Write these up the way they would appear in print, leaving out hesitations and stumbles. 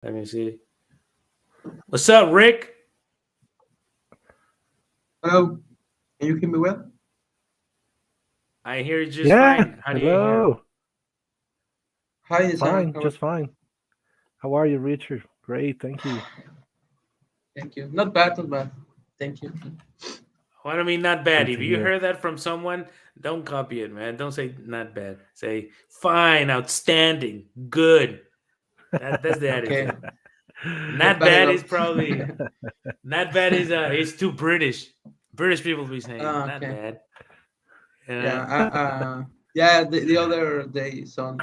Let me see. What's up, Rick? Hello, can you hear me well? I hear you just Yeah, fine. How do you hear? hello. Hi, Sam. Fine, just fine. How are you, Richard? Great, thank you. Thank you. Not bad, not bad. Thank you. What I mean, not bad. Good If to you hear. heard that from someone, don't copy it, man. Don't say not bad. Say fine, outstanding, good. That's the Okay, attitude. not Not bad bad enough. is probably not bad is too British. British people be saying not Okay. bad. Yeah. Uh, Yeah. The other day, some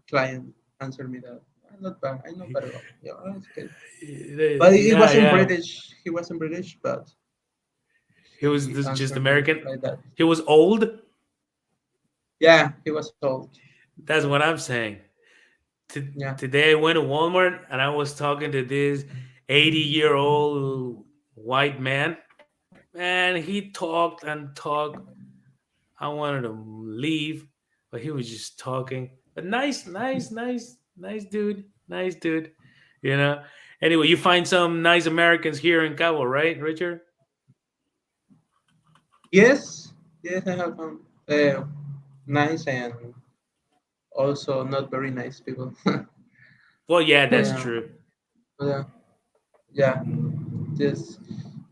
client answered me that not bad. I know better. Yeah, it's okay. But it yeah, wasn't yeah. British. He wasn't British, but He was he just answered me American. like that. He was old. Yeah, he was old. That's what I'm saying. Yeah. Today I went to Walmart and I was talking to this 80-year-old white man. Man, he talked and talked. I wanted to leave, but he was just talking. But nice dude. Nice dude. You know. Anyway, you find some nice Americans here in Cabo, right, Richard? Yes. Yes, I have nice and also not very nice people. Well, yeah, that's yeah. true. Yeah. Yeah. Just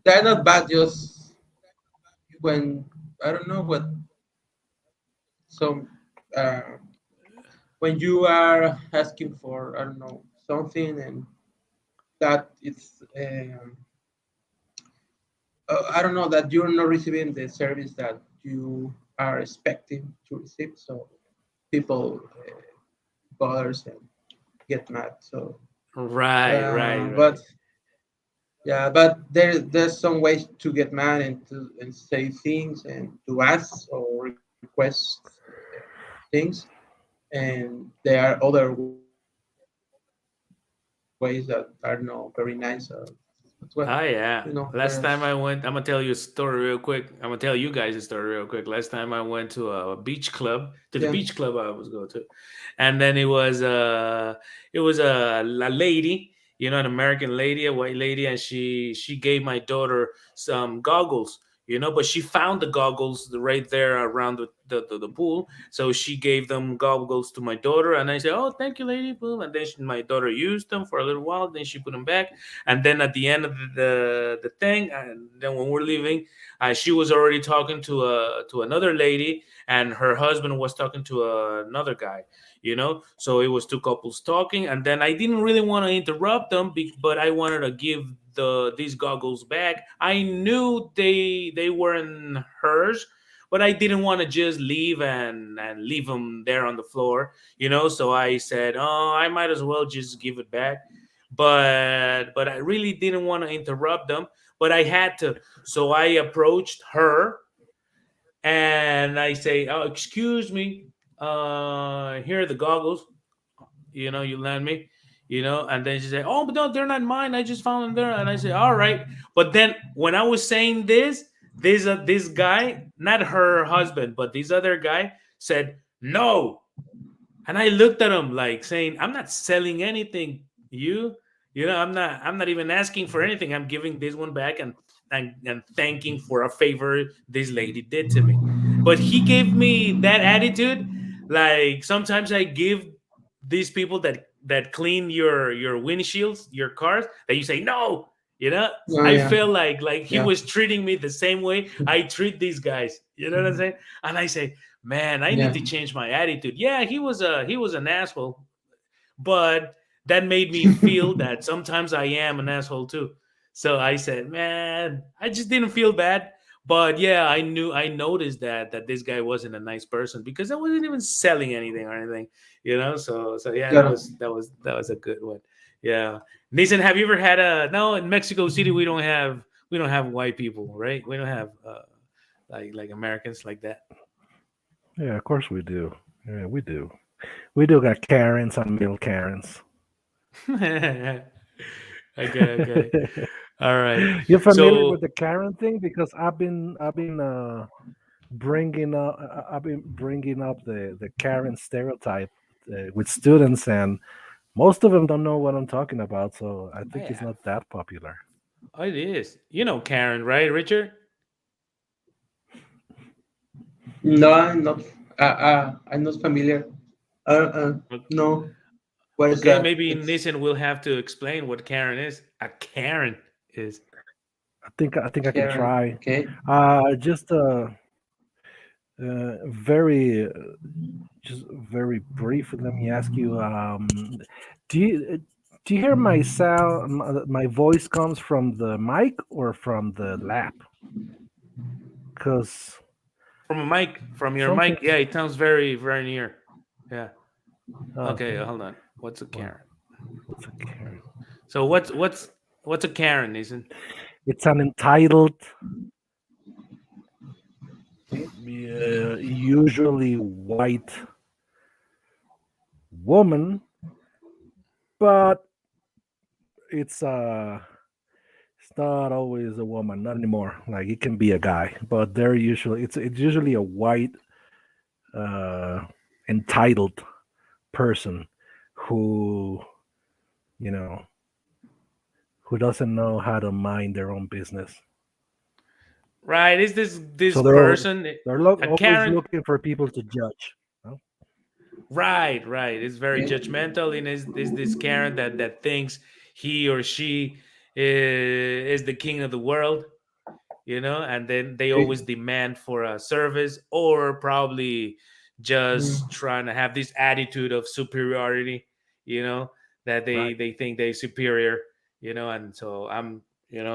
they're not bad. Just when I don't know what some uh, when you are asking for I don't know something and that it's I don't know that you're not receiving the service that you are expecting to receive. So people bothers and get mad. So Right. but yeah, but there's some ways to get mad and to and say things and to ask or request things, and there are other ways that are not very nice as well. You know, Oh there's yeah. Last time I went, I'm gonna tell you a story real quick. I'm gonna tell you guys a story real quick. Last time I went to a beach club, to the yeah, beach club I was going to, and then it was a lady, an American lady, a white lady, and she gave my daughter some goggles. But she found the goggles right there around the pool. So she gave them goggles to my daughter, and I said, "Oh, thank you, lady." Boom. And then my daughter used them for a little while. Then she put them back, and then at the end of the thing, and then when we're leaving, she was already talking to another lady, and her husband was talking to another guy. So it was two couples talking, and then I didn't really want to interrupt them, but I wanted to give these goggles back. I knew they weren't hers, but I didn't want to just leave and leave them there on the floor. So I said, "Oh, I might as well just give it back." But I really didn't want to interrupt them, but I had to. So I approached her and I say, "Oh, excuse me, here are the goggles. You lend me." And then she said, "Oh, but no, they're not mine. I just found them there." And I said, "All right." But then when I was saying this guy, not her husband, but this other guy said, "No." And I looked at him like saying, "I'm not selling anything. I'm not even asking for anything. I'm giving this one back and thanking for a favor this lady did to me." But he gave me that attitude. Like sometimes I give these people that clean your windshields, your cars, that you say no. oh I yeah, felt like he yeah, was treating me the same way I treat these guys. You know what I'm saying? And I say, "Man, I need yeah, to change my attitude." Yeah, he was an asshole, but that made me feel that sometimes I am an asshole too. So I said, "Man, I just didn't feel bad." But yeah, I noticed that this guy wasn't a nice person because I wasn't even selling anything or anything. So yeah, that claro. was that was that was a good one. Yeah. Nathan, have you ever had a no in Mexico City we don't have white people, right? We don't have like Americans like that. Yeah, of course we do. Yeah, we do. We do got Karens and male Karens. Okay, okay. All right. You're familiar with So the Karen thing because I've been bringing up the Karen stereotype with students, and Most of them don't know what I'm talking about, so I I think it's have. not that popular. Oh, it is. You know Karen, right, Richard? No, I'm not. I'm not familiar. No. What is Okay, that? maybe It's Nissan will have to explain what Karen is. A Karen is. I think I can Karen. try. Okay. Just very just very brief. Let me ask you. Do you do you hear my sound? My voice comes from the mic or from the lap? Because From a mic, from your mic. Yeah, sometimes. it sounds very, very near. Yeah. Okay, Okay. hold on. What's a Well, Karen? what's a Karen? So what's a Karen, Nissan? It's an entitled, Okay. usually white woman, but it's it's not always a woman, not anymore. Like it can be a guy, but they're usually it's usually a white uh entitled person who, you know, who doesn't know how to mind their own business. Right? Is this So person a always Karen? looking for people to judge. No? Right, right. It's very Okay. judgmental, and is this Karen that thinks he or she is the king of the world, and then they Okay. always demand for a service, or probably just Mm, trying to have this attitude of superiority, you know, that they Right. they think they're superior, and so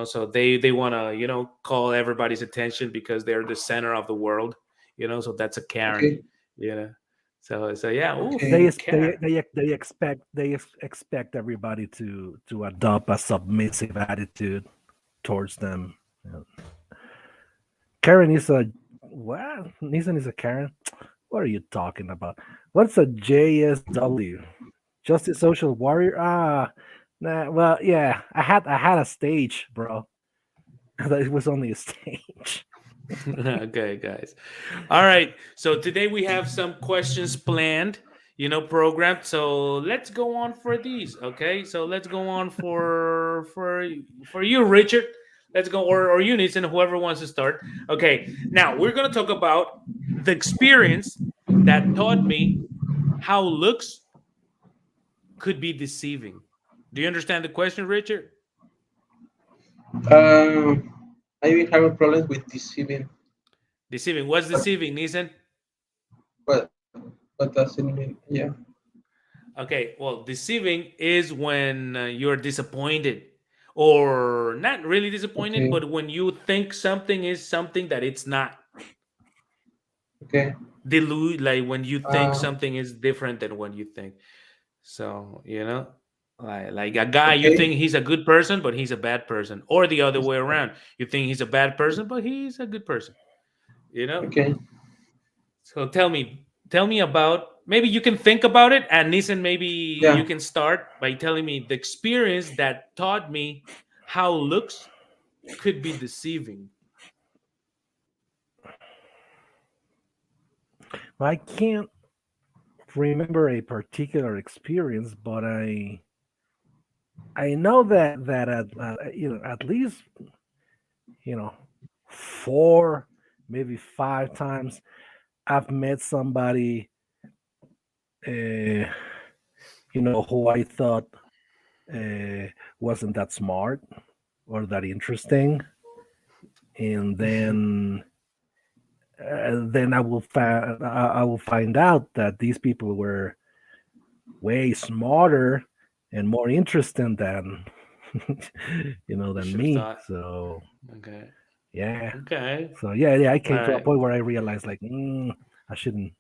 so they want to call everybody's attention because they're the center of the world, so that's a Karen, okay. you know so yeah, oof, They Okay. ex- Karen. they expect everybody to adopt a submissive attitude towards them. Yeah. Karen is a what? Nissan is a Karen. What are you talking about? What's a JSW? Justice Social Warrior? Nah. Well, yeah. I had a stage, bro. It was only a stage. Okay, guys. All right. So today we have some questions planned, programmed. So let's go on for these. Okay. So let's go on for you, Richard. Let's go, or you, Nathan, whoever wants to start. Okay. Now we're gonna talk about the experience that taught me how looks could be deceiving. Do you understand the question, Richard? Um, I've been having problems with deceiving. Deceiving. What's What? deceiving, Nathan? What does it mean? Yeah. Okay, well, deceiving is when you're disappointed, or not really disappointed, Okay. but when you think something is something that it's not. Okay. Delude, like when you think Uh, something is different than what you think. So, like a guy, you okay. think he's a good person, but he's a bad person, or the other way around. You think he's a bad person, but he's a good person. You know. Okay. So tell me about, maybe you can think about it, and Nissan, maybe you Yeah. can start by telling me the experience that taught me how looks could be deceiving. I can't remember a particular experience, but I know that at least, you know 4, maybe 5 times I've met somebody, uh, who I thought uh, wasn't that smart or that interesting, and then I will find out that these people were way smarter and more interesting than You than should have me. thought. So Okay. yeah, Okay. so yeah, I All came to a right. point where I realized, like, I shouldn't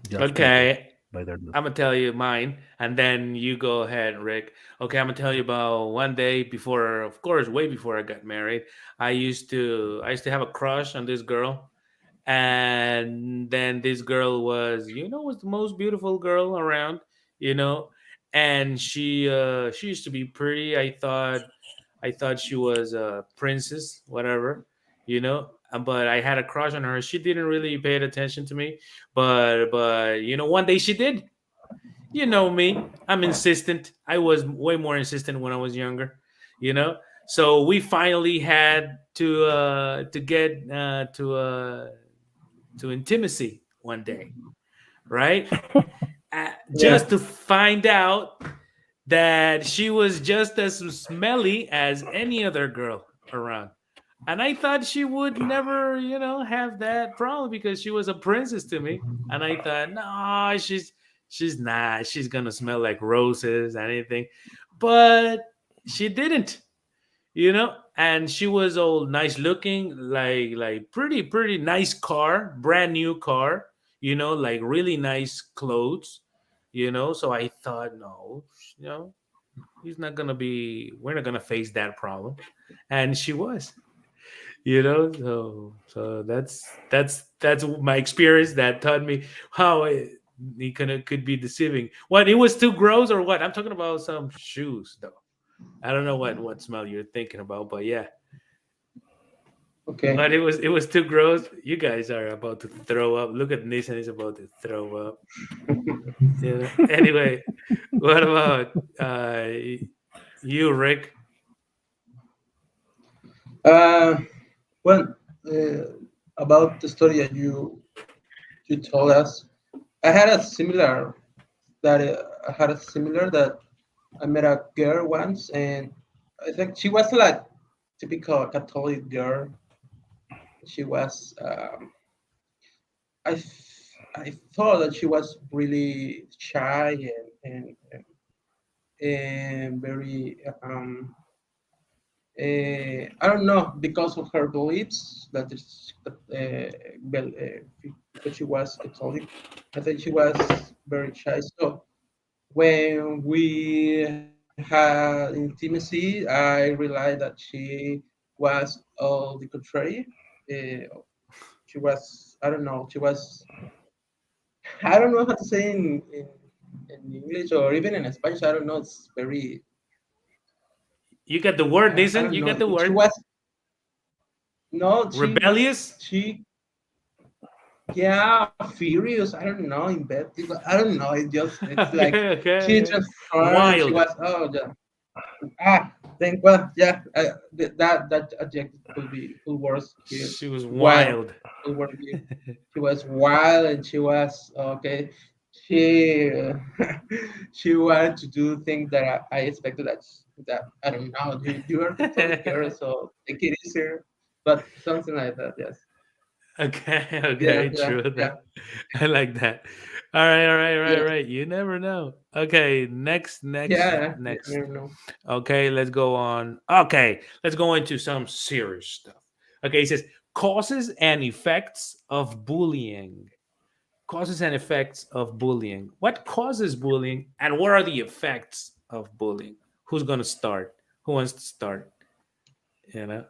judge people Okay. by their look. I'm gonna tell you mine, and then you go ahead, Rick. Okay, I'm gonna tell you about one day before, of course, way before I got married. I used to have a crush on this girl, and then this girl was the most beautiful girl around, you know and she used to be pretty. I thought she was a princess, whatever, but I had a crush on her. She didn't really pay attention to me, but one day she did. You know me. I'm insistent. I was way more insistent when I was younger. You know. So we finally had to get to intimacy one day, right? Just Yeah. to find out that she was just as smelly as any other girl around. And I thought she would never, have that problem because she was a princess to me. And I thought, no, she's not. She's gonna smell like roses, anything. But she didn't, And she was all nice looking, like pretty nice car, brand new car, like really nice clothes, So I thought, no, you know, he's not gonna be. We're not gonna face that problem, and she was. So that's my experience that taught me how he could be deceiving. What, it was too gross or what? I'm talking about some shoes though. I don't know what smell you're thinking about, but yeah. Okay. But it was too gross. You guys are about to throw up. Look at Nissan, he's about to throw up. Anyway, what about you, Rick? Uh, well, about the story that you told us, I had a similar I had a similar that I met a girl once, and I think she was like typical Catholic girl. She was. I thought that she was really shy and very I don't know, because of her beliefs that is because she was Catholic. I think she was very shy. So when we had intimacy, I realized that she was all the contrary. Uh, she was, I don't know, she was, I don't know how to say in English or even in Spanish. I don't know. It's very, You got the word, I Nathan. don't You know. got the She word. was, no, Rebellious. yeah, furious. I don't know. In bed, I don't know. It's like Okay, she okay. transformed. She Wild. was, oh, yeah. Think, well, yeah. That adjective could worse here. She was Wild wild. could work here. She was wild, and she was okay. She she wanted to do things that I expected that I don't know. You are Catholic girl, so take it easier. But something like that, yes. Okay, Yeah, okay, yeah, true yeah, that. I like that. All right, all right, right, yeah, right. You never know. Okay, yeah. You next. never know. Okay, let's go on. Okay, let's go into some serious stuff. Okay, it says causes and effects of bullying. Causes and effects of bullying. What causes bullying and what are the effects of bullying? Who's going to start? Who wants to start? You know?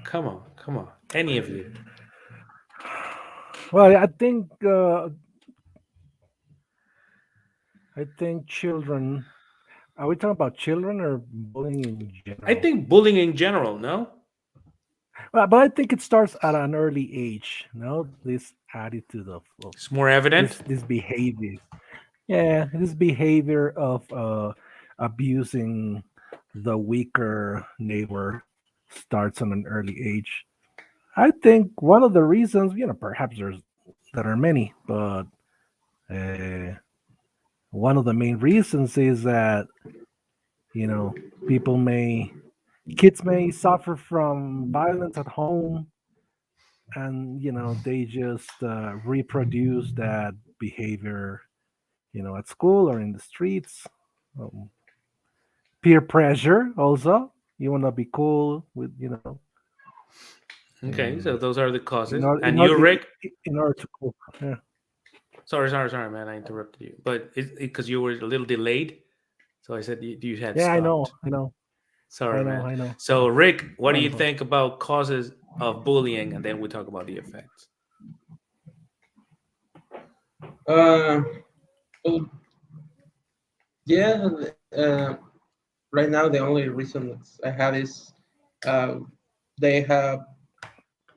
Come on, come on. Any of you. Well, I think children. Are we talking about children or bullying in I general? think bullying in general, no? Well, but I think it starts at an early age. No, this attitude of It's more evident. this behavior. Yeah, this behavior of abusing the weaker neighbor starts on an early age. I think one of the reasons, perhaps there are many, but uh, one of the main reasons is that you know people may kids may suffer from violence at home, and they just reproduce that behavior, at school or in the streets. um, Peer pressure also. You want to be cool with, Okay, so uh, those are the in causes. order in And you, order Rick? in order to cool. Yeah, Sorry, man. I interrupted you. But because you were a little delayed. So I said you had yeah, I know, stopped. I know, Sorry, man. I know. So, Rick, what do you Wonderful. think about causes of bullying? And then we talk about the effects. Uh, well, yeah. Right now, the only reason that I have is uh, they have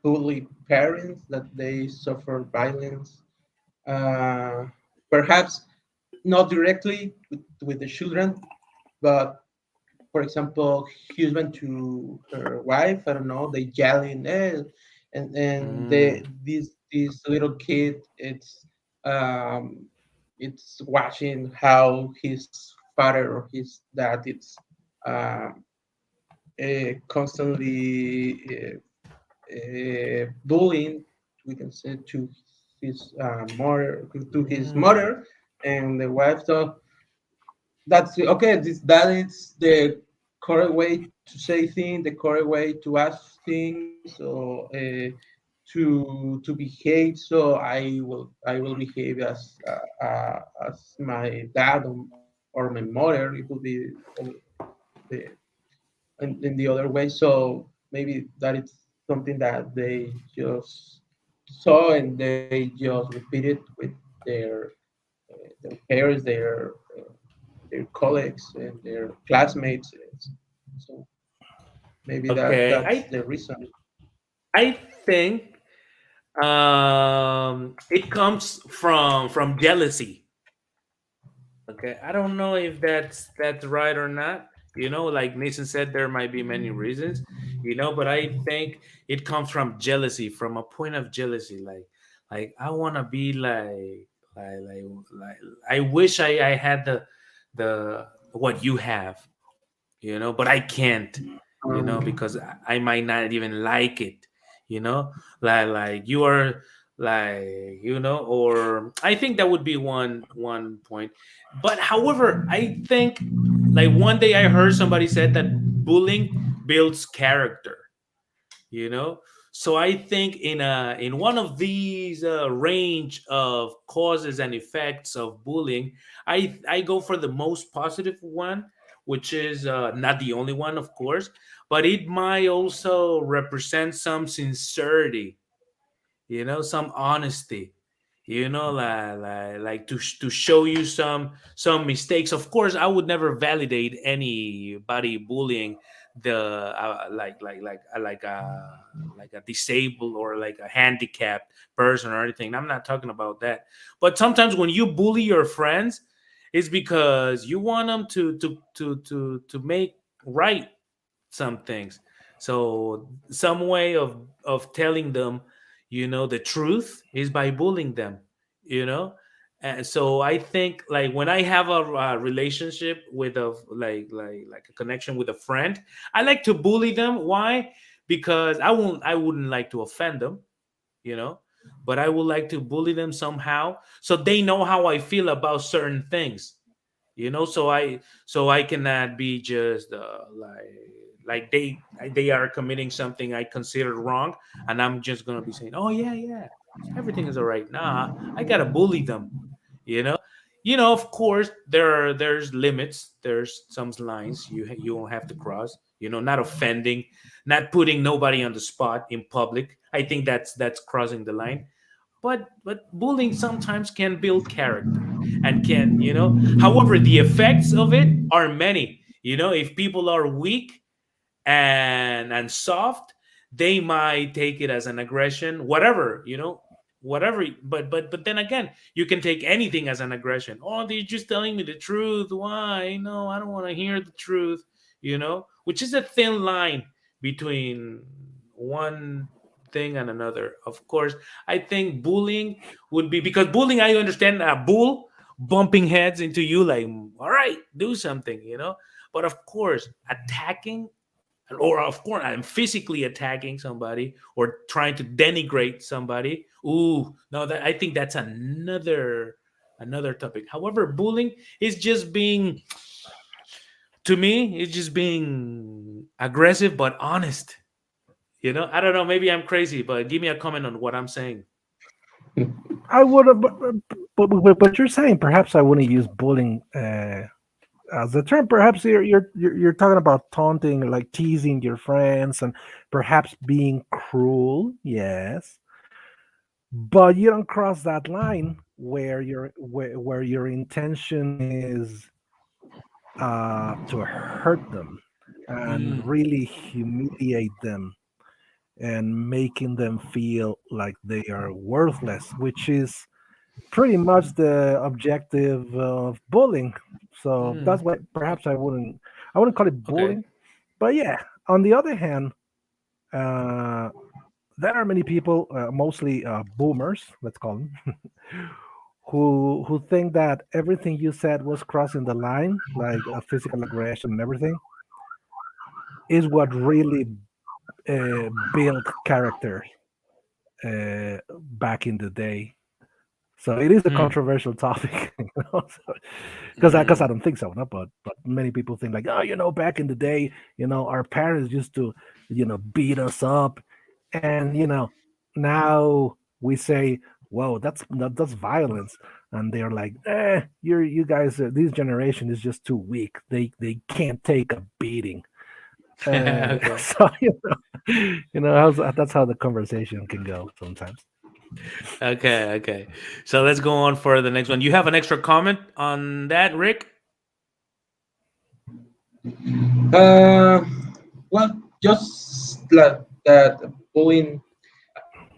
bully parents that they suffer violence. uh, perhaps not directly with the children, but for example, husband to her wife, I don't know, they yelling, and Mm. this little kid, um, it's watching how his father or his dad it's uh, constantly bullying, we can say, to his mother, to his Mm. mother and the wife. So that's okay. That is the correct way to say things, the correct way to ask things, or to behave. So I will behave as my dad or my mother. It would be the in the other way. So maybe that is something that they just saw and they just repeat it with their their peers, their colleagues and their classmates. So maybe Okay, that's the reason. I think it comes from jealousy. Okay, I don't know if that's right or not. Like Nathan said, there might be many reasons. But I think it comes from jealousy, from a point of jealousy. Like I want to be like I wish I had the what you have, but I can't, because I might not even like it, like you are, like, or I think that would be one point. But however, I think, like, one day I heard somebody said that bullying builds character, you know so I think in one of these range of causes and effects of bullying, I go for the most positive one, which is not the only one, of course, but it might also represent some sincerity, some honesty, like to show you some mistakes. Of course, I would never validate anybody bullying the like a disabled or like a handicapped person or anything. I'm not talking about that. But sometimes when you bully your friends, it's because you want them to make right some things. So some way of telling them, the truth is by bullying them, you know. And so I think, like, when I have a relationship with a like a connection with a friend, I like to bully them. Why? Because I wouldn't like to offend them, you know, but I would like to bully them somehow so they know how I feel about certain things, so I cannot be just like they are committing something I consider wrong, and I'm just gonna be saying, oh yeah, yeah, everything is all right. Nah, I gotta bully them, you know. Of course, there's limits, there's some lines you won't have to cross, not offending, not putting nobody on the spot in public. I think that's crossing the line. But bullying sometimes can build character, and can, however, the effects of it are many. If people are weak and soft, they might take it as an aggression, whatever, whatever. But then again, you can take anything as an aggression. Oh, they're just telling me the truth. Why? No, I don't want to hear the truth, which is a thin line between one thing and another. Of course, I think bullying would be, because bullying, I understand a bull bumping heads into you, like, all right, do something, but of course, attacking, or of course I'm physically attacking somebody or trying to denigrate somebody. Ooh, no, that I think that's another topic. However, bullying is just being, to me, it's just being aggressive but honest. I don't know, maybe I'm crazy, but give me a comment on what I'm saying. I would have, but you're saying perhaps I wouldn't use bullying as the term. Perhaps you're talking about taunting, like teasing your friends, and perhaps being cruel. Yes, but you don't cross that line where your intention is to hurt them and Mm, really humiliate them and making them feel like they are worthless, which is pretty much the objective of bullying. So Mm, that's why perhaps I wouldn't call it okay. bullying, but yeah. On the other hand, uh, there are many people, mostly boomers, let's call them, who think that everything you said was crossing the line, like physical aggression and everything, is what really built character back in the day. So it is a Hmm. controversial topic, because I Mm. don't think so, no. But many people think like, oh, back in the day, our parents used to, beat us up, and now we say, whoa, that's violence, and they're like, you guys, this generation is just too weak. They can't take a beating. Okay. So that's how the conversation can go sometimes. Okay. Okay. So let's go on for the next one. You have an extra comment on that, Rick? Uh, well, just like that bullying.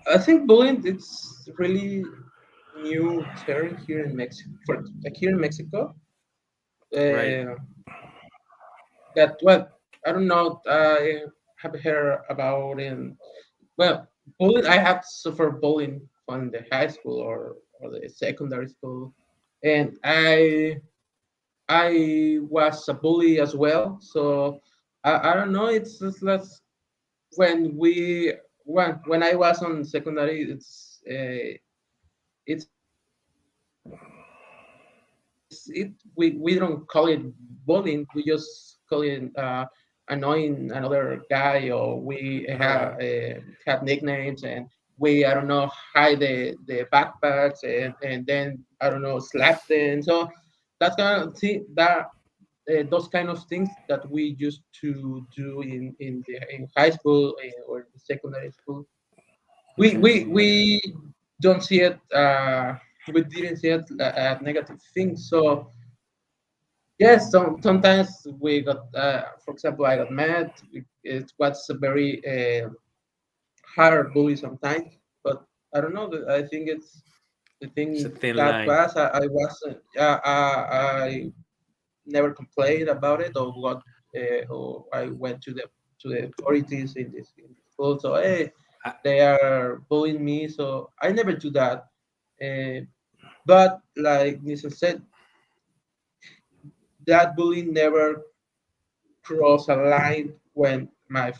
I think bullying it's really new term here in Mexico. For like here in Mexico, Right. uh, that well, I don't know. I have heard about in well, bullying. I have suffered bullying from the high school or the secondary school, and I was a bully as well. So I don't know. It's just like when we when I was on secondary, it's it we don't call it bullying. We just call it annoying another guy, or we Right. have nicknames, and we I don't know hide the backpacks, and then I don't know slap them. So that's kind of thing that those kind of things that we used to do in high school or secondary school. We don't see it. We didn't see it as negative things. So yes, sometimes we got. For example, I got mad. It was a very hard bully sometimes, but I don't know. I think it's the It's a thing thin that line. was. I wasn't. I never complained about it or I went to the authorities in the school. So hey, I, they are bullying me. So I never do that. Uh, but like Nisa said, that bullying never cross a line when my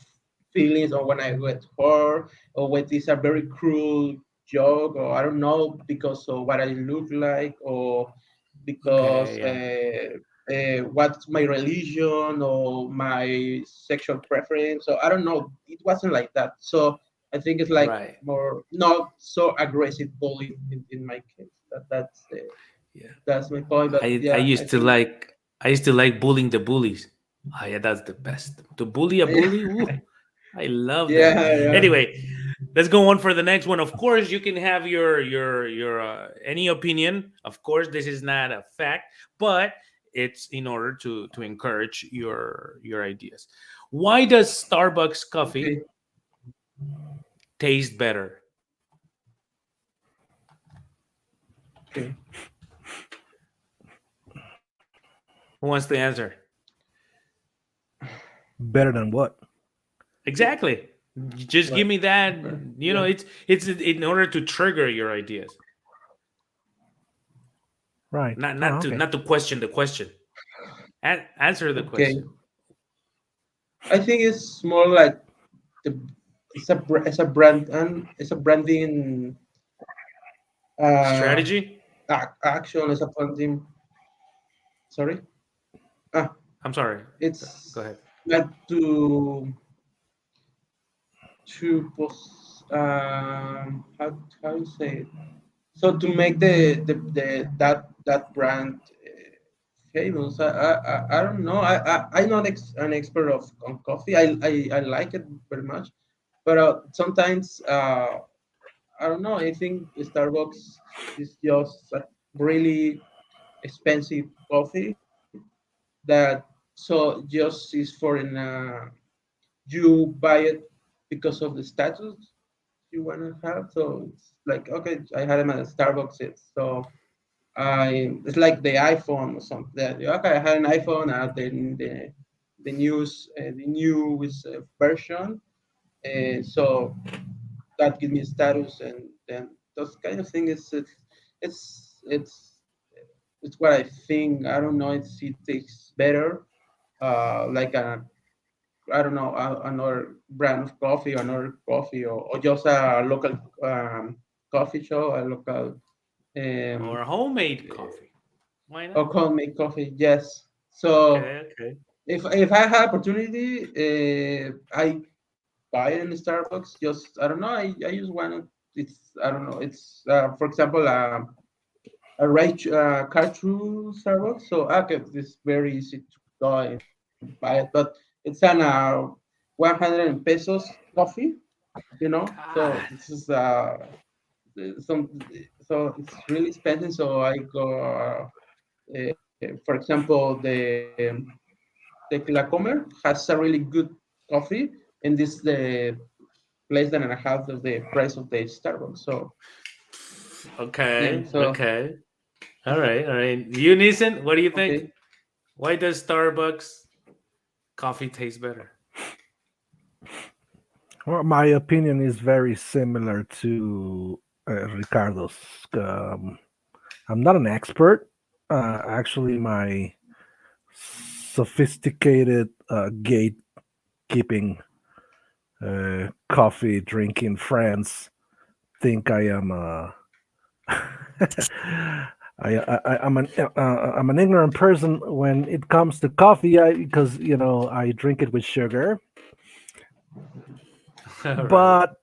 feelings or when I get hurt or when it's a very cruel joke or I don't know because of what I look like or okay. because Yeah. what's my religion or my sexual preference. So I don't know. It wasn't like that. So I think it's like Right. more not so aggressive bullying in my case. Yeah. That's my point. But I yeah, I used to think like I used to like bullying the bullies. Oh yeah, that's the best. To bully a bully, ooh, I love that. yeah, yeah. Anyway, let's go on for the next one. Of course, you can have your any opinion. Of course, this is not a fact, but it's in order to encourage your ideas. Why does Starbucks coffee Okay. taste better? Okay. Who wants to answer? Better than what? Exactly. Just give Right. me that. Okay. You know, Yeah. it's in order to trigger your ideas, Right. not Oh, not to okay. not to question the question. Answer the Okay. question. I think it's more like the it's a brand and it's a branding uh Strategy. action. It's a branding. Sorry. Ah, I'm sorry. Go it's ahead. meant to post. How you say it? So to make the that brand famous, I don't know. I'm not an expert of on coffee. I like it very much, but sometimes I don't know. I think Starbucks is just a really expensive coffee that so just is for in you buy it because of the status you want to have. So it's like, okay, I had them at Starbucks. So it's like the iPhone or something. That okay, I had an iPhone. Then the newest version. So that gives me status, and then those kind of things. It's it's it's what I think. I don't know. It tastes better. Like I don't know, another brand of coffee, another coffee, or just a local coffee shop, a local um, Or homemade coffee. Why not? or homemade coffee. Yes. So Okay, okay. if I had opportunity, I buy it in Starbucks. Just I don't know. I just want to. It's I don't know. It's for example a right car through Starbucks. So okay, it's very easy to go and buy it, but it's an 100 pesos coffee, So God. this is some so it's really expensive. So I go, for example, the Clacomer has a really good coffee, and this the less than a half of the price of the Starbucks. So yeah, Okay, so okay. All right, all right. You, Neeson, what do you think? okay. Why does Starbucks coffee taste better? Well, my opinion is very similar to Ricardo's. Um, I'm not an expert. Actually, my sophisticated gatekeeping coffee drinking friends think I am I'm an ignorant person when it comes to coffee because I drink it with sugar. All right. But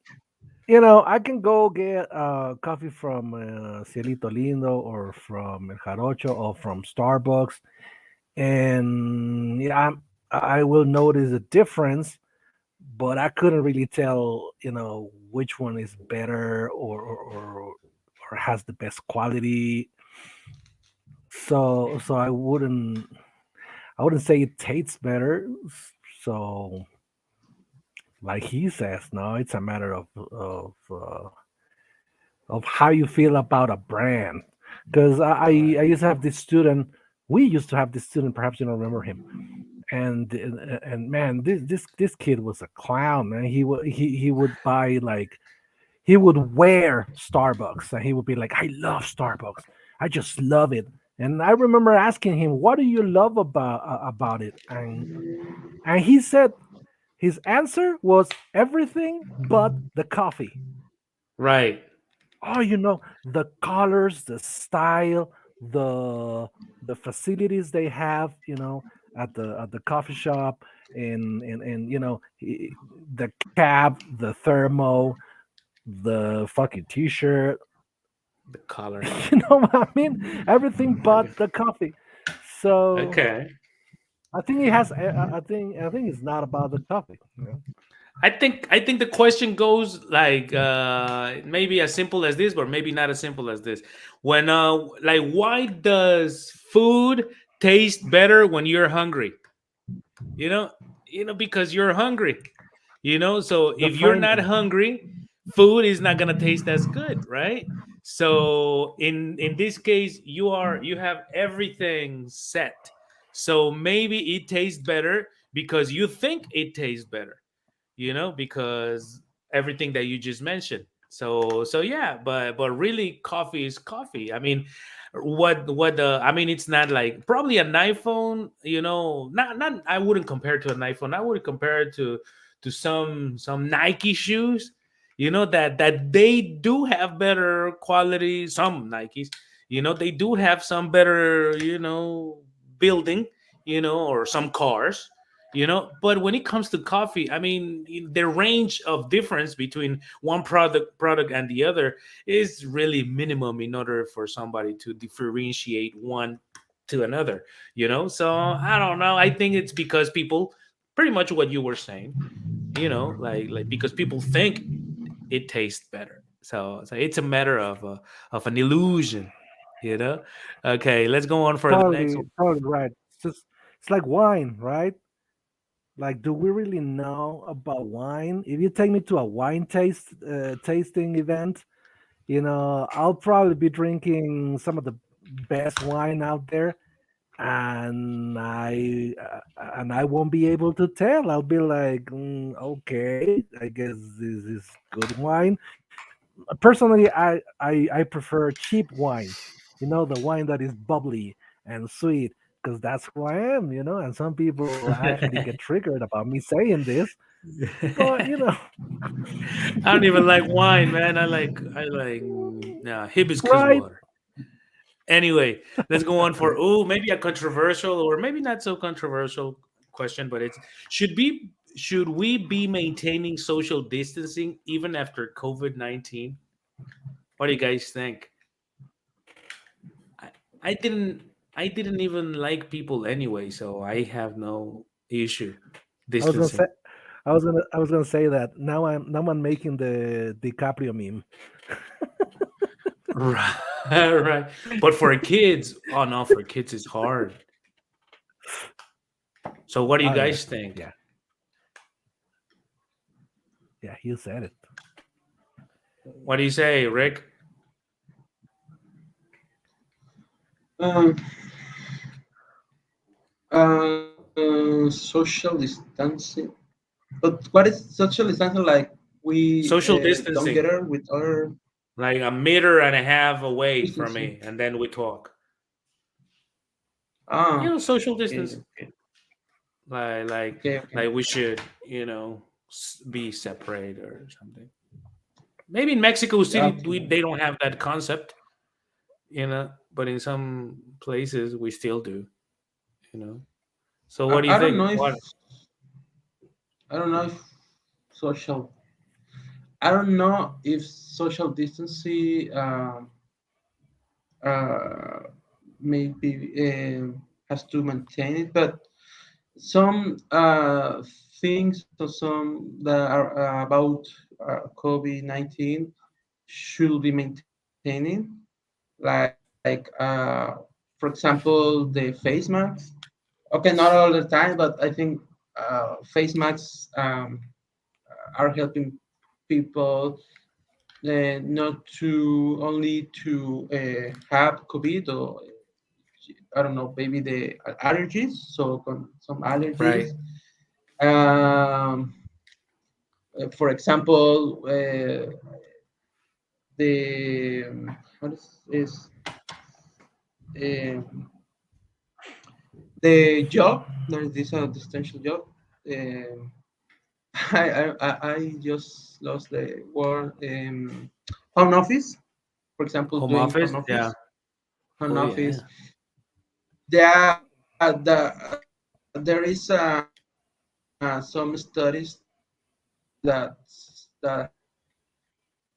I can go get coffee from Cielito Lindo or from El Jarocho or from Starbucks, and yeah, I will notice a difference, but I couldn't really tell, which one is better or has the best quality. So I wouldn't say it tastes better. So like he says, no, it's a matter of how you feel about a brand. Because I Right. used to have this student. We used to have this student. Perhaps you don't remember him. And man, this kid was a clown, man. He would buy like he would wear Starbucks, and he would be like, "I love Starbucks. I just love it." And I remember asking him, "What do you love about it?" And he said his answer was everything but the coffee. Right. Oh, the colors, the style, the the facilities they have, at the coffee shop, and the cab, the thermo, the fucking t-shirt. The color. You know what I mean? Everything but the coffee. So Okay. I think it has. I think it's not about the coffee. I think the question goes like maybe as simple as this, but maybe not as simple as this. When like why does food taste better when you're hungry? You know, because you're hungry. So The if you're not framing. hungry, food is not gonna taste as good, right? So in this case, you have everything set. So maybe it tastes better because you think it tastes better, because everything that you just mentioned. So yeah, but really, coffee is coffee. I mean, I mean, it's not like probably an iPhone. Not I wouldn't compare it to an iPhone. I would compare it to some Nike shoes. That they do have better quality. Some Nikes, they do have some better, building, or some cars, but when it comes to coffee, I mean, the range of difference between one product and the other is really minimum in order for somebody to differentiate one to another. So I don't know, I think it's because people, pretty much what you were saying, like because people think it tastes better. So it's a matter of an illusion, you know okay, let's go on for the next Totally, one. totally right. It's like wine, right? Like, do we really know about wine? If you take me to a wine tasting event, I'll probably be drinking some of the best wine out there, and I won't be able to tell. I'll be like, okay, I guess this is good wine. Personally, I prefer cheap wine. The wine that is bubbly and sweet, because that's who I am. And some people actually get triggered about me saying this, but I don't even like wine, man. I like hibiscus right? water. Anyway, let's go on for maybe a controversial or maybe not so controversial question, but it's should we be maintaining social distancing even after COVID-19? What do you guys think? I, I didn't I didn't even like people anyway, so I have no issue I was gonna say, distancing. I was gonna say that now I'm making the DiCaprio meme. Right, right. But for kids, oh no, for kids it's hard. So what do you Oh yeah, guys think? yeah, yeah. You said it. What do you say, Rick? Um, Social distancing. But what is social distancing like? We Social don't distancing, get her with other like a meter and a half away from distancing. me, and then we talk. Ah, Social distance. okay, okay, Like, like, okay, okay. like we should, be separate or something. Maybe in Mexico Yeah, City, okay. they don't have that concept, but in some places we still do, you know. So what do you I don't think? know if What I don't know if social. I don't know if social distancing uh, maybe has to maintain it, but some things or some that are about COVID-19 should be maintaining, like for example, the face masks. Okay, not all the time, but I think face masks are helping people not to only to have COVID or I don't know, maybe the allergies. So some allergies. right? Um, for example, the what is uh, the job. There is this essential job. Um, I just lost the word. Home office, for example, Home doing office, yeah. home Oh office. yeah. There is some studies that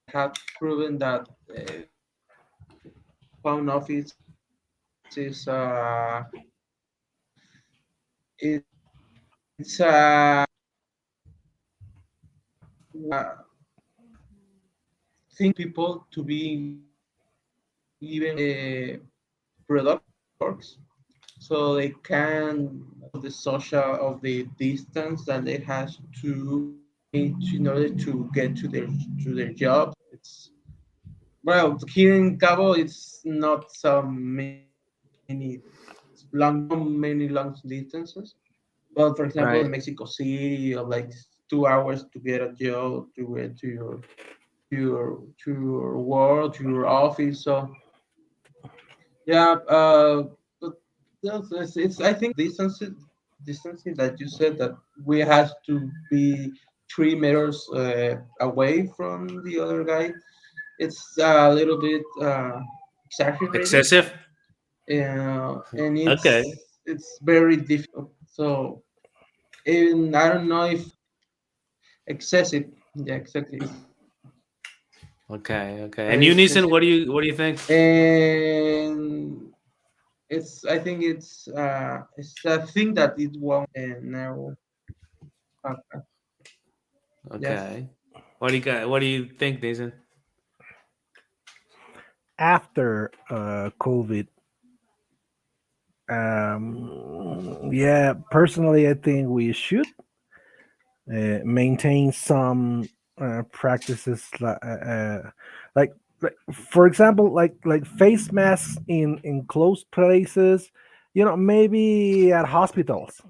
have proven that home office it's thing people to be even productive works, so they can the social of the distance that they have to in order to get to their job. It's well here in Cabo, it's not so many long distances. But for example, Right. in Mexico City, of like 2 hours to get a job, to get to your work, to your office. So yeah, but it's I think distancing that you said that we have to be 3 meters away from the other guy. It's a little bit exaggerated, Excessive. and Okay. it's very difficult. So even I don't know if excessive. Yeah, exactly. Okay. Okay. And you, Excessive, Neeson, what do you think? and it's I think it's a thing that it won't and now yes. Okay. What do you got? What do you think, Neeson? After COVID, yeah, personally, I think we should. maintain some practices like for example like face masks in closed places, maybe at hospitals.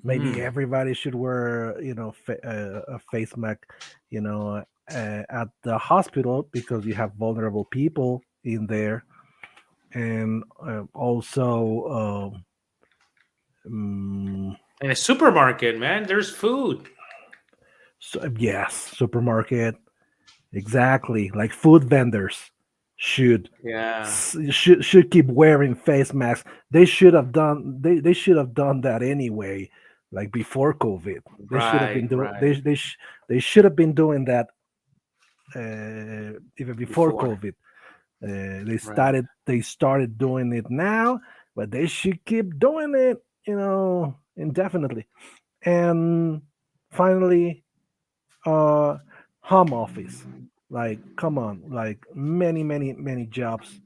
Maybe Mm. everybody should wear a face mask, at the hospital, because you have vulnerable people in there. And also um, In a supermarket, man, there's food. yes, supermarket. Exactly, like food vendors should Yeah. should keep wearing face masks. They should have done that anyway, like before COVID. They should have Right, been doing right. they should have been doing that even before Before. COVID. Right. They started doing it now, but they should keep doing it, indefinitely. And finally, uh home office. Like, come on, like many jobs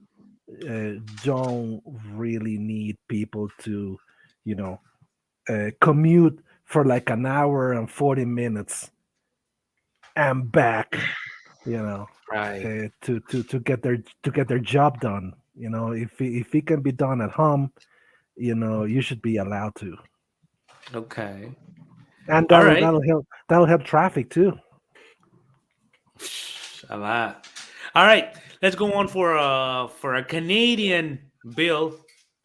don't really need people to, you know commute for like an hour and 40 minutes and back, you know Right. to get their job done. If it can be done at home, you should be allowed to. Okay. And All right. that'll help traffic too. A lot. All right. Let's go on for a Canadian bill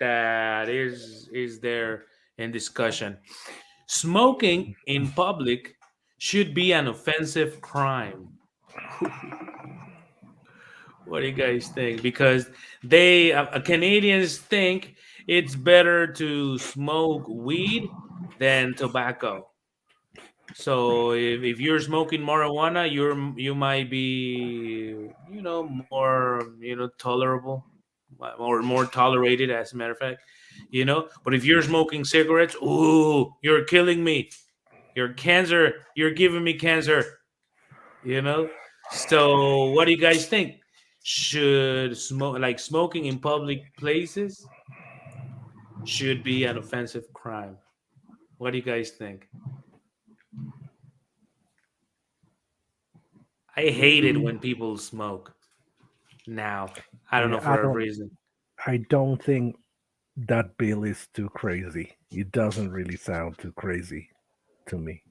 that is there in discussion. Smoking in public should be an offensive crime. What do you guys think? Because Canadians think it's better to smoke weed than tobacco. So if you're smoking marijuana, you might be, more, tolerable, or more tolerated, as a matter of fact. But if you're smoking cigarettes, ooh, you're killing me. You're cancer. You're giving me cancer. You know. So what do you guys think? Should smoking in public places should be an offensive crime? What do you guys think? I hate it when people smoke now. I don't Yeah, know, for a reason. I don't think that bill is too crazy. It doesn't really sound too crazy to me.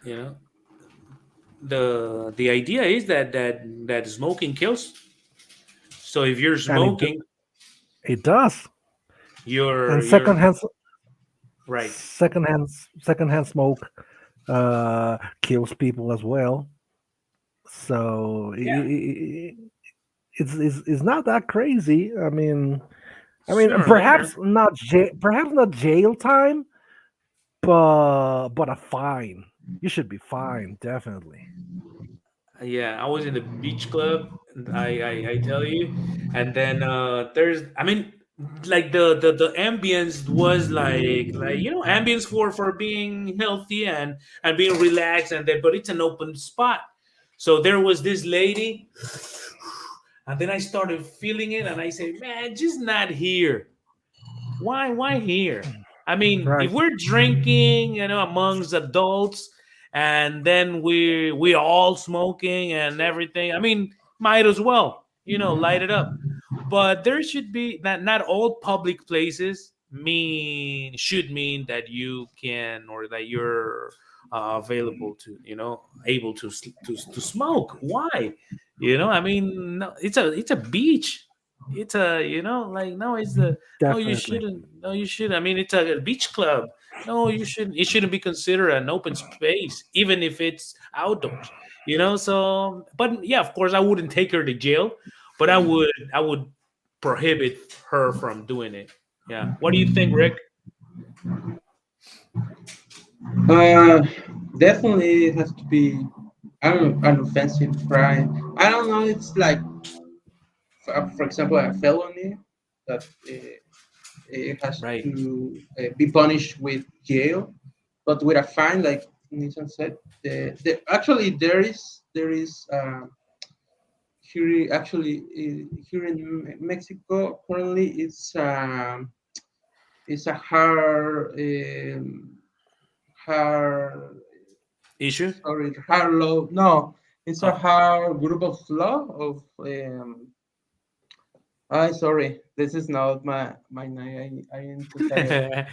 You know, the idea is that smoking kills. So if you're And smoking, it does. you're And you're right. secondhand smoke kills people as well. So Yeah, it's not that crazy. sooner or later. perhaps not jail time, but a fine. You should be fined, definitely. Yeah, I was in the beach club. I tell you, and then I mean, like the ambience was like ambience for being healthy and being relaxed, and then but it's an open spot. So there was this lady, and then I started feeling it, and I said, man, just not here. Why here? I mean, Right. if we're drinking, amongst adults, and then we all smoking and everything, I mean, might as well, light it up. But there should be not all public places should mean that you can, or that you're available to, able to smoke. Why? I mean, no, it's a beach. It's a, like, no, it's the no, you Definitely. shouldn't. No, you shouldn't. I mean, it's a beach club. No, you shouldn't. It shouldn't be considered an open space, even if it's outdoors. So, but yeah, of course, I wouldn't take her to jail, but I would prohibit her from doing it. Yeah. What do you think, Rick? Uh, Definitely it has to be an offensive crime. I don't know. It's like, for example, a felony that it has Right. to be punished with jail, but with a fine, like Nissan said. Actually there is here in Mexico currently it's a hard, Issue. sorry, hard law. No, it's a Oh. hard group of law of. I sorry, this is not my night. I need to say it.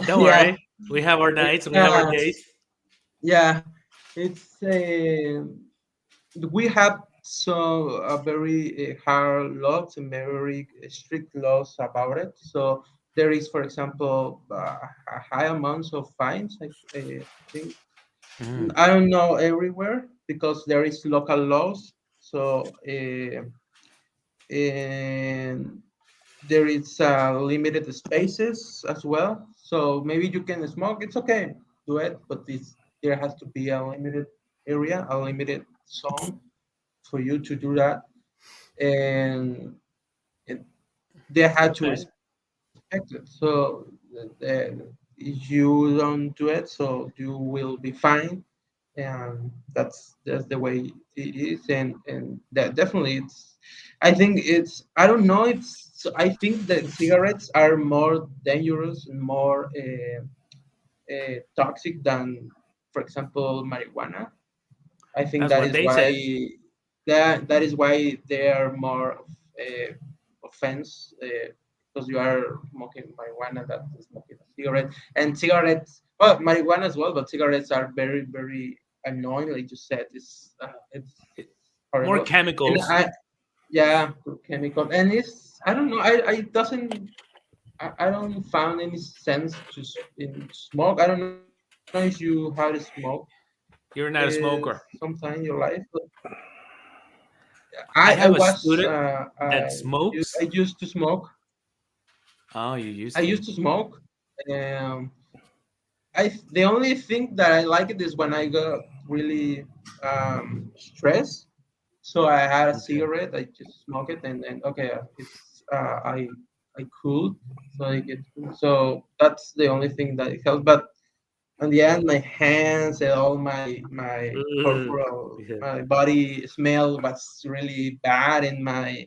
Don't Yeah, worry. We have our it's nights. We have our days. yeah, it's we have so a very hard laws and very strict laws about it. So there is, for example, a high amounts of fines. I think Mm. I don't know everywhere because there is local laws. So and there is limited spaces as well. So maybe you can smoke. It's okay, do it, but there has to be a limited area, a limited zone for you to do that, and it, they had to Okay. respect it. So if you don't do it, so you will be fine, and that's the way it is, and that definitely it's. I think it's. I don't know. I think that cigarettes are more dangerous and more toxic than, for example, marijuana. I think That's that what is they why said. that is why they are more offense because you are smoking marijuana that is smoking a cigarette, and cigarettes, well, marijuana as well, but cigarettes are very annoying, like you said. It's More horrible, and chemicals. I yeah, chemical, and it's I don't know. I doesn't I don't found any sense in smoke. I don't know if you had smoke You're not a smoker. sometime in your life, but I I have a was student that I smokes. used to smoke. Oh, you I used to. used to smoke. Um, the only thing that I like it is when I got really stressed. So I had a Okay. cigarette. I just smoke it, and okay, it's I cool. So I get so that's the only thing that it helps. But in the end, my hands and all my Ugh. corporal Yeah. my body smell was really bad in my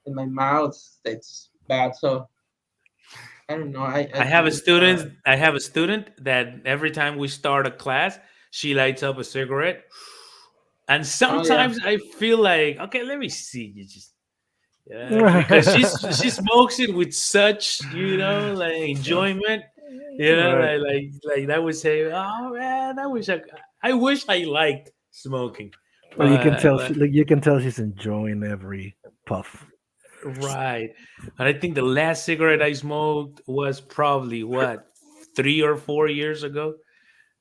mouth. It's bad. So I don't know. I I have a think student. I have a student that every time we start a class, she lights up a cigarette, and oh yeah, sometimes I feel like, okay, let me see you just. Yeah, because she smokes it with such, like enjoyment, Right. like that would say, oh man, I wish I liked smoking, Well, you can tell but you can tell she's enjoying every puff. right. And I think the last cigarette I smoked was probably what 3 or 4 years ago.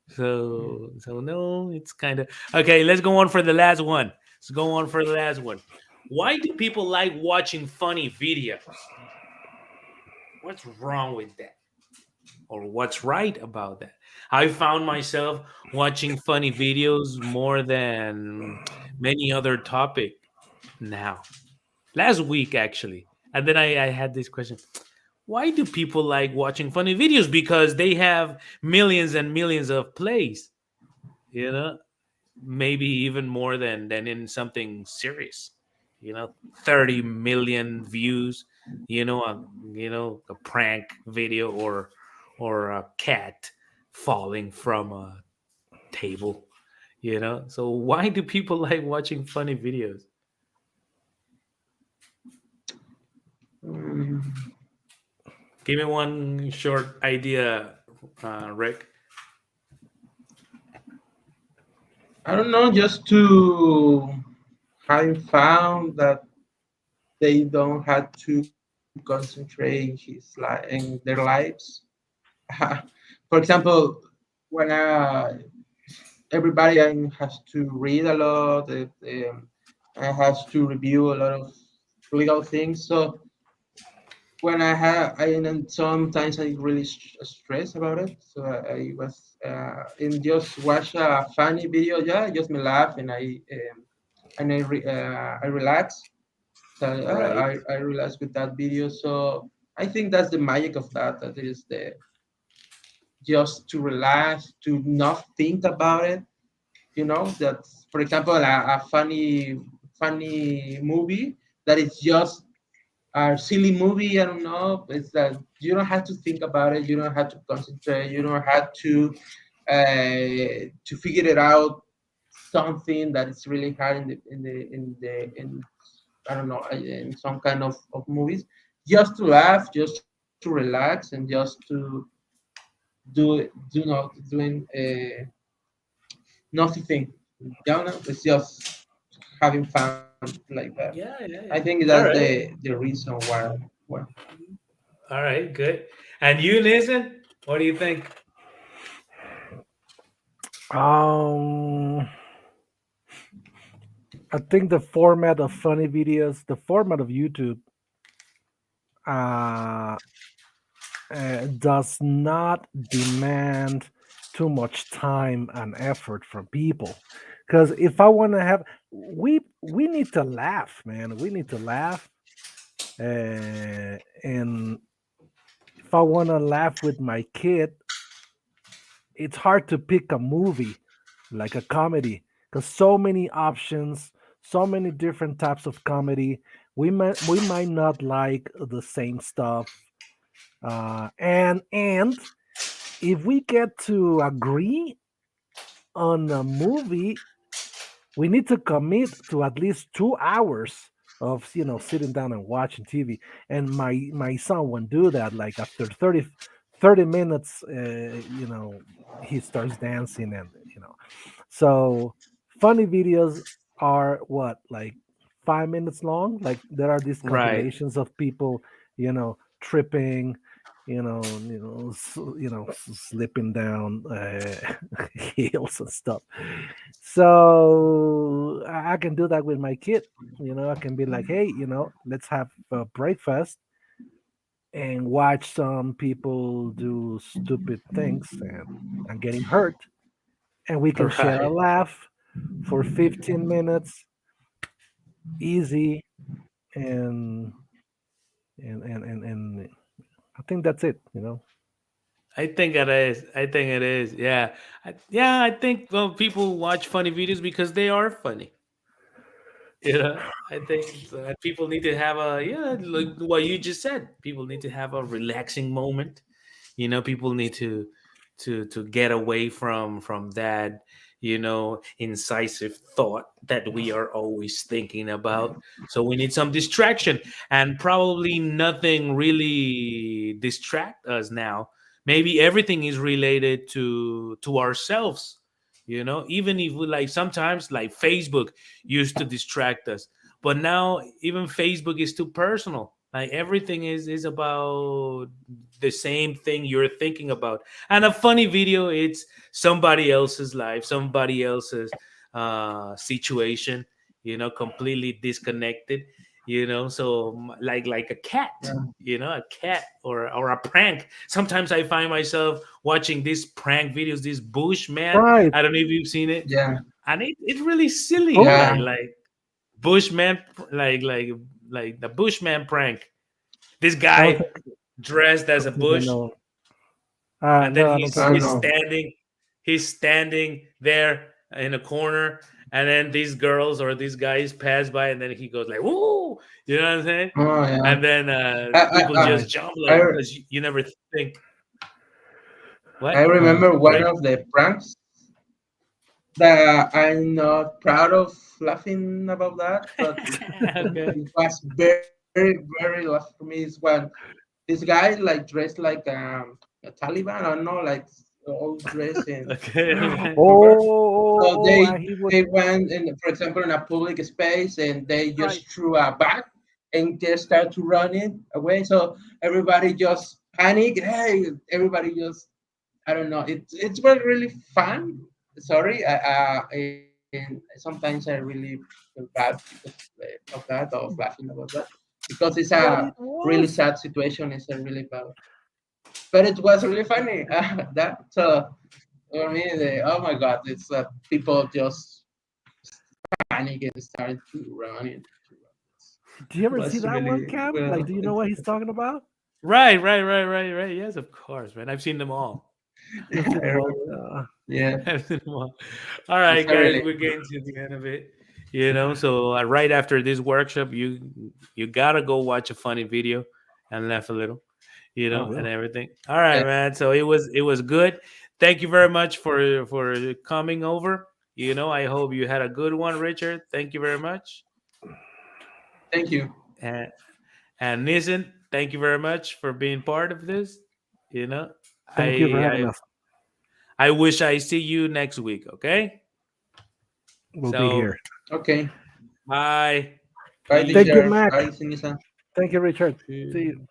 So no, it's kind of okay. Let's go on for the last one. Let's go on for the last one. Why do people like watching funny videos? What's wrong with that? Or what's right about that? I found myself watching funny videos more than many other topic now. Last week actually. And then I had this question. Why do people like watching funny videos? Because they have millions and millions of plays, you know? Maybe even more than in something serious. 30 million views, a prank video or a cat falling from a table, So why do people like watching funny videos? mm, Give me one short idea, Rick. I don't know. Just to having found that they don't have to concentrate in in their lives. For example, when everybody has to read a lot, has to review a lot of legal things. So when I and sometimes I really stress about it. So I was and just watch a funny video. Yeah, just me laugh and I relax. So Right. I relax with that video. So I think that's the magic of that. That is the just to relax, to not think about it. That's, for example, a funny movie that is just a silly movie. I don't know. It's that you don't have to think about it. You don't have to concentrate. You don't have to to figure it out something that is really hard in I don't know in some kind of movies, just to laugh, just to relax, and just to do not doing nothing. You know, it's just having fun like that. Yeah, I yeah, think yeah. that's All right. the reason why. All right, good. And you, Nathan, what do you think? Um, I think the format of funny videos, the format of YouTube, uh, does not demand too much time and effort from people. Because if I want to have, we need to laugh, man. We need to laugh, and if I want to laugh with my kid, it's hard to pick a movie like a comedy because so many options, so many different types of comedy. We might not like the same stuff, and if we get to agree on a movie, we need to commit to at least 2 hours of sitting down and watching TV. And my son won't do that. Like after 30 minutes, he starts dancing and. So funny videos are what, like 5 minutes long. Like there are these Right. compilations of people, tripping, slipping down heels and stuff. So I can do that with my kid. I can be like, hey, let's have breakfast and watch some people do stupid things and getting hurt, and we can share a Right. laugh for 15 minutes, easy, and and I think that's it. I think it is. I think it is. Yeah. Yeah, I think people watch funny videos because they are funny. I think that people need to have like what you just said. People need to have a relaxing moment. People need to get away from that, incisive thought that we are always thinking about. So we need some distraction, and probably nothing really distract us now. Maybe everything is related to ourselves. Even if we like sometimes like Facebook used to distract us, but now even Facebook is too personal. Like everything is about the same thing you're thinking about. And a funny video, it's somebody else's life, somebody else's situation, completely disconnected. So like a cat, a cat or a prank. Sometimes I find myself watching these prank videos, this Bushman. Right. I don't know if you've seen it, Yeah, and it's really silly. Oh, Like Bushman, like the Bushman prank. This I don't guy think, dressed I as a don't think I bush, know. and then No, I don't he's think I I he's know. know. standing, he's standing there in a corner, and then these girls or these guys pass by, and then he goes like, "Woo!" You know what I'm saying? Oh yeah. And then I people I Right, just jump I, like I because you never think I what. right. remember Go one ahead. of the pranks that I'm not proud of laughing about that, but Okay. it was very laugh for me. Is when this guy like dressed like a Taliban, I don't know, like all dressed in Okay. Okay. cover. Oh, So he would. they went in, for example, in a public space, and they Right. just threw a bag and they start to run it away. So everybody just panic. Hey, everybody just I don't know. It's was really fun. Sorry, and sometimes I really feel bad because of that, of laughing about that, because it's a But it really was. sad situation. It's a really bad, but it was really funny. That for me, oh my god, it's people just panic and start to run it. Do you ever see Was that one, really Cam? Like, well. do you know what he's talking about? Right. Right. Right. Right. Right. Yes, of course, man. I've seen them all. You've I seen them all. remember. Yeah, I've seen them all. All it's right, a guys, really we're getting to the end of it. So right after this workshop, you gotta go watch a funny video and laugh a little, I and will. everything. All right, yeah. man. So it was good. thank you very much for coming over. I hope you had a good one, Richard. Thank you very much. Thank you. And Nissen, thank you very much for being part of this. You know, Thank you for I having I us. I wish I see you next week. Okay. We'll be So here. Okay. bye. Bye, Thank you, teacher. Peace. Mac. Bye, Sinisa. Thank you, Richard. See you.